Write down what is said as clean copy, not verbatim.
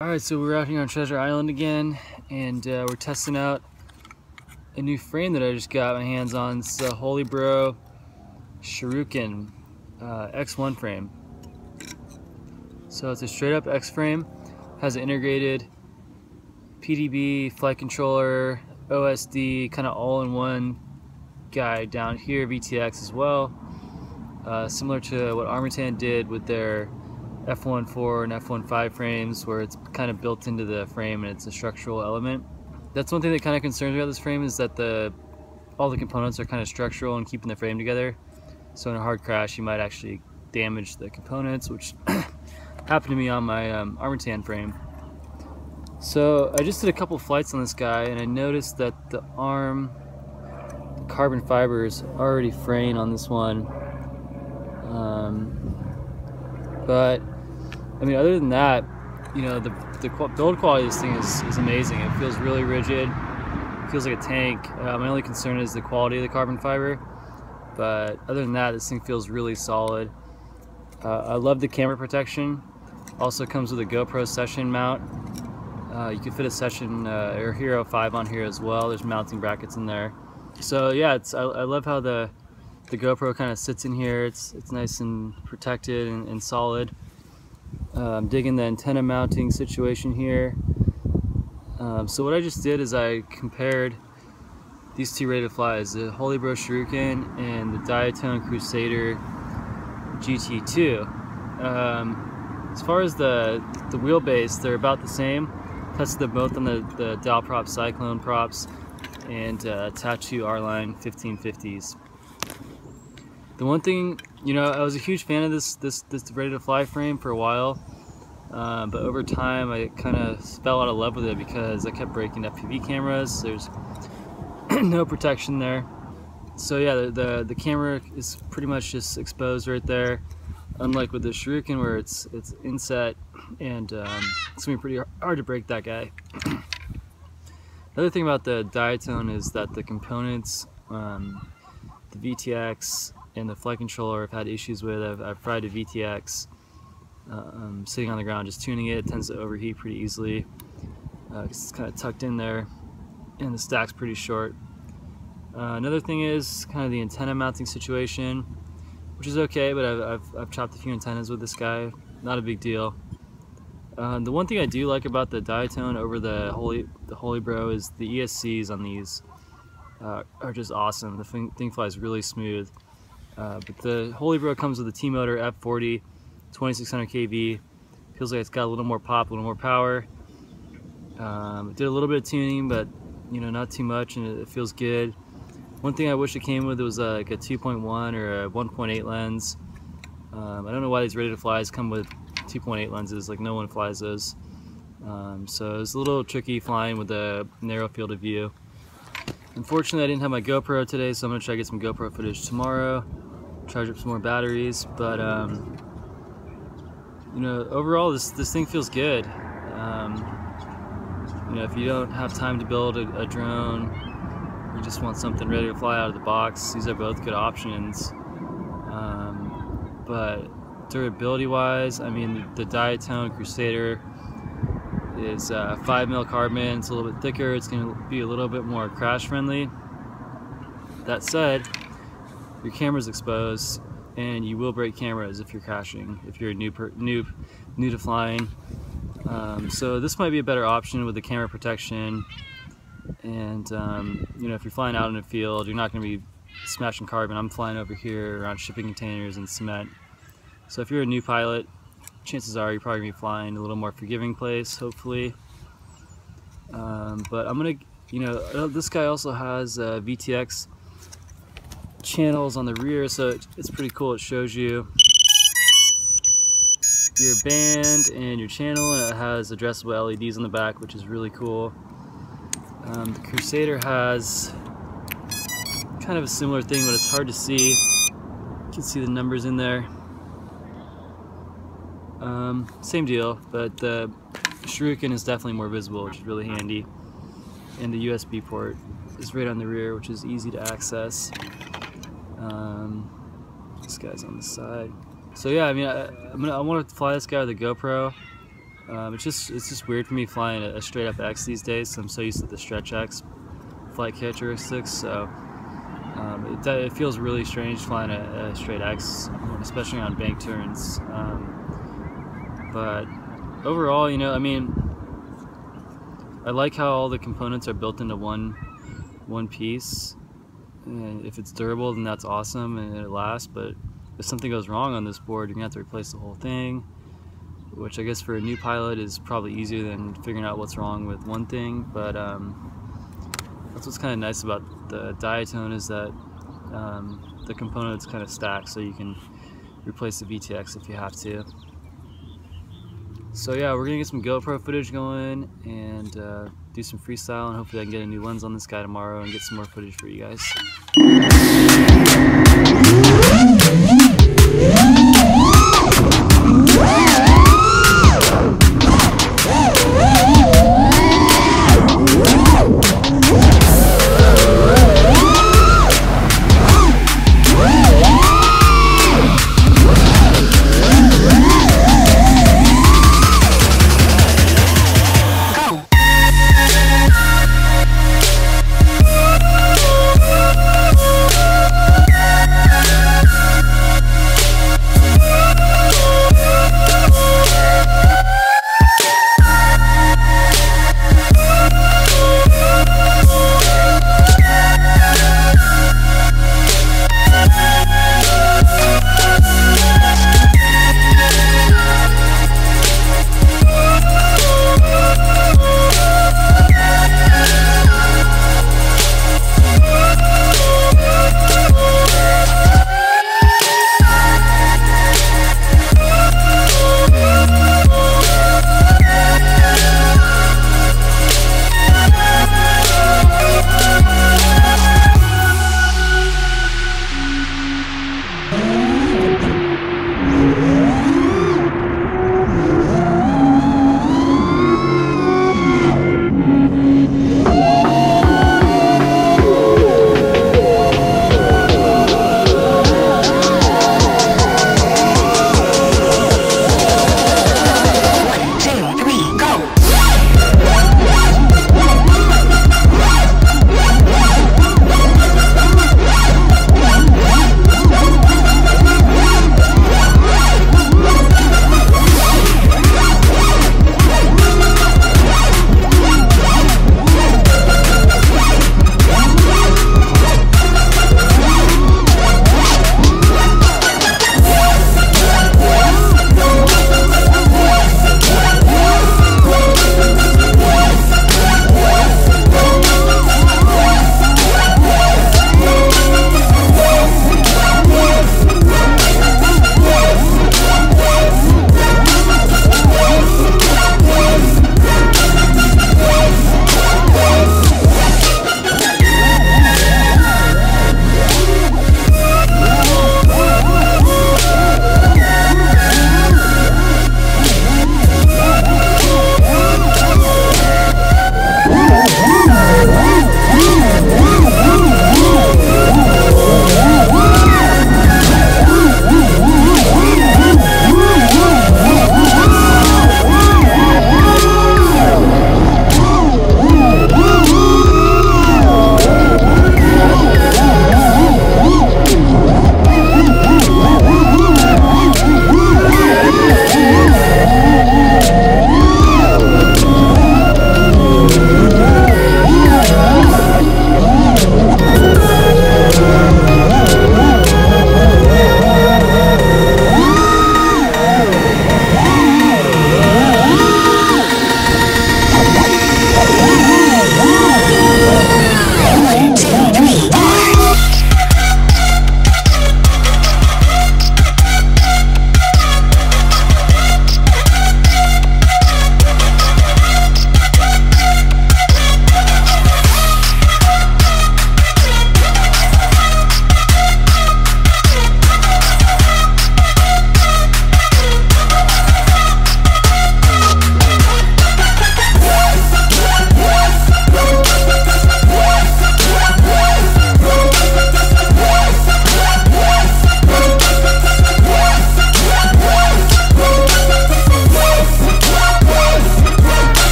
Alright, so we're out here on Treasure Island again, and we're testing out a new frame that I just got my hands on. It's a Holybro Shuriken X1 frame. So it's a straight up X frame, has an integrated PDB, flight controller, OSD, kind of all-in-one guide down here, VTX as well. Similar to what Armitan did with their F1.4 and F1.5 frames, where it's kind of built into the frame and it's a structural element. That's one thing that kind of concerns me about this frame, is that all the components are kind of structural and keeping the frame together. So in a hard crash, you might actually damage the components, which happened to me on my Armitan frame. So I just did a couple flights on this guy, and I noticed that the arm, the carbon fiber is already fraying on this one. But I mean, other than that, you know, the build quality of this thing is amazing. It feels really rigid. It feels like a tank. My only concern is the quality of the carbon fiber. But other than that, this thing feels really solid. I love the camera protection. Also comes with a GoPro Session mount. You can fit a Session or Hero 5 on here as well. There's mounting brackets in there. So yeah, I love how the GoPro kind of sits in here. It's nice and protected and solid. I'm digging the antenna mounting situation here. So what I just did is I compared these two rated flies, the Holybro Shuriken and the Diatone Crusader GT2. As far as the wheelbase, they're about the same. Tested them both on the Dow Prop Cyclone props and Tattoo R-Line 1550s. The one thing, you know, I was a huge fan of this Ready to Fly frame for a while, but over time I kind of fell out of love with it because I kept breaking FPV cameras. There's no protection there. So yeah, the camera is pretty much just exposed right there, unlike with the Shuriken where it's inset, and it's gonna be pretty hard to break that guy. Another thing about the Diatone is that the components, the VTX and the flight controller I've had issues with. I've fried a VTX sitting on the ground just tuning it. It tends to overheat pretty easily. It's kind of tucked in there and the stack's pretty short. Another thing is kind of the antenna mounting situation, which is okay, but I've chopped a few antennas with this guy. Not a big deal. The one thing I do like about the Diatone over the Holybro is the ESCs on these are just awesome. The thing flies really smooth. But the Holybro comes with a T-Motor F40, 2600 kV. Feels like it's got a little more pop, a little more power. It did a little bit of tuning, but you know, not too much, and it feels good. One thing I wish it came with was like a 2.1 or a 1.8 lens. I don't know why these Ready to Flies come with 2.8 lenses. Like, no one flies those. So it's a little tricky flying with a narrow field of view. Unfortunately, I didn't have my GoPro today, so I'm gonna try to get some GoPro footage tomorrow, charge up some more batteries. But you know, overall, this thing feels good. You know, if you don't have time to build a drone, you just want something ready to fly out of the box, these are both good options. But durability-wise, I mean, the Diatone Crusader is 5mm carbon. It's a little bit thicker. It's going to be a little bit more crash friendly. That said, your camera's exposed and you will break cameras if you're crashing, if you're a new to flying. So this might be a better option with the camera protection. And you know, if you're flying out in a field, you're not going to be smashing carbon. I'm flying over here around shipping containers and cement. So if you're a new pilot, chances are you're probably going to be flying a little more forgiving place, hopefully. But I'm going to, you know, this guy also has VTX channels on the rear, so it's pretty cool. It shows you your band and your channel, and it has addressable LEDs on the back, which is really cool. The Crusader has kind of a similar thing, but it's hard to see. You can see the numbers in there. Same deal, but the Shuriken is definitely more visible, which is really handy. And the USB port is right on the rear, which is easy to access. This guy's on the side. So yeah, I mean, I want to fly this guy with a GoPro. It's just weird for me flying a straight up X these days. I'm so used to the stretch X flight characteristics. So it feels really strange flying a straight X, especially on bank turns. But overall, you know, I mean, I like how all the components are built into one piece. And if it's durable, then that's awesome and it lasts. But if something goes wrong on this board, you're gonna have to replace the whole thing, which I guess for a new pilot is probably easier than figuring out what's wrong with one thing. But that's what's kind of nice about the Diatone, is that the components kind of stack, so you can replace the VTX if you have to. So yeah, we're gonna get some GoPro footage going and do some freestyle, and hopefully I can get a new lens on this guy tomorrow and get some more footage for you guys.